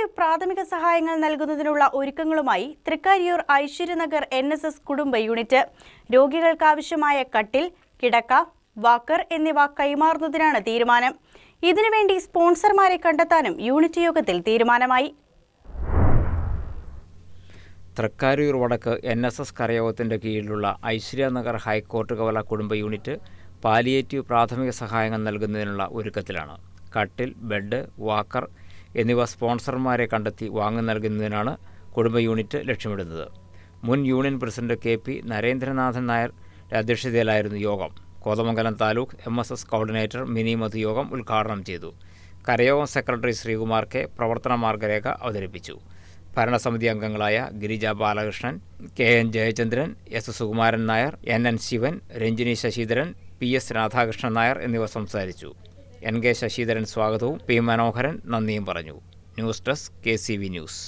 Palliative പ്രാഥമിക സഹായങ്ങൾ നൽകുന്നതിനുള്ള ഒരുക്കങ്ങളുമായി തൃക്കാരിയൂർ ഐശ്വര്യനഗർ NSS കുടുംബ യൂണിറ്റ് രോഗികൾക്കാവശ്യമായ കട്ടിൽ, കിടക്ക, വാക്കർ എന്നിവ കൈമാറുന്നതിനാണ് തീരുമാനം. ഇതിനുവേണ്ടി സ്പോൺസർമാരെ കണ്ടെത്താനും യൂണിറ്റ് യോഗത്തിൽ തീരുമാനമായി. തൃക്കാരിയൂർ വടക്ക് NSS കരയോഗത്തിൻ്റെ കീഴിലുള്ള ഐശ്വര്യനഗർ ഹൈക്കോർട്ട് കവല കുടുംബ യൂണിറ്റ് പാലിയേറ്റീവ് പ്രാഥമിക സഹായങ്ങൾ നൽകുന്നതിനുള്ള ഒരുക്കത്തിലാണ്. കട്ടിൽ, ബെഡ്, വാക്കർ എന്നിവ സ്പോൺസർമാരെ കണ്ടെത്തി വാങ്ങി നൽകുന്നതിനാണ് കുടുംബ യൂണിറ്റ് ലക്ഷ്യമിടുന്നത്. മുൻ union president KP Narendranathan Nair അധ്യക്ഷതയിലായിരുന്നു യോഗം. കോതമംഗലം താലൂക്ക് MSS കോർഡിനേറ്റർ മിനി മധു യോഗം ഉദ്ഘാടനം ചെയ്തു. കരയോഗം സെക്രട്ടറി ശ്രീകുമാർ K പ്രവർത്തന മാർഗരേഖ അവതരിപ്പിച്ചു. ഭരണസമിതി അംഗങ്ങളായ Girija Balakrishnan, KN Jayachandran, S Sukumaran Nair, NN Shivan, Ranjini Sasidharan, PS Radhakrishnan Nair എന്നിവർ സംസാരിച്ചു. NK ശശിധരൻ സ്വാഗതവും P മനോഹരൻ നന്ദിയും പറഞ്ഞു. News desk KCV news.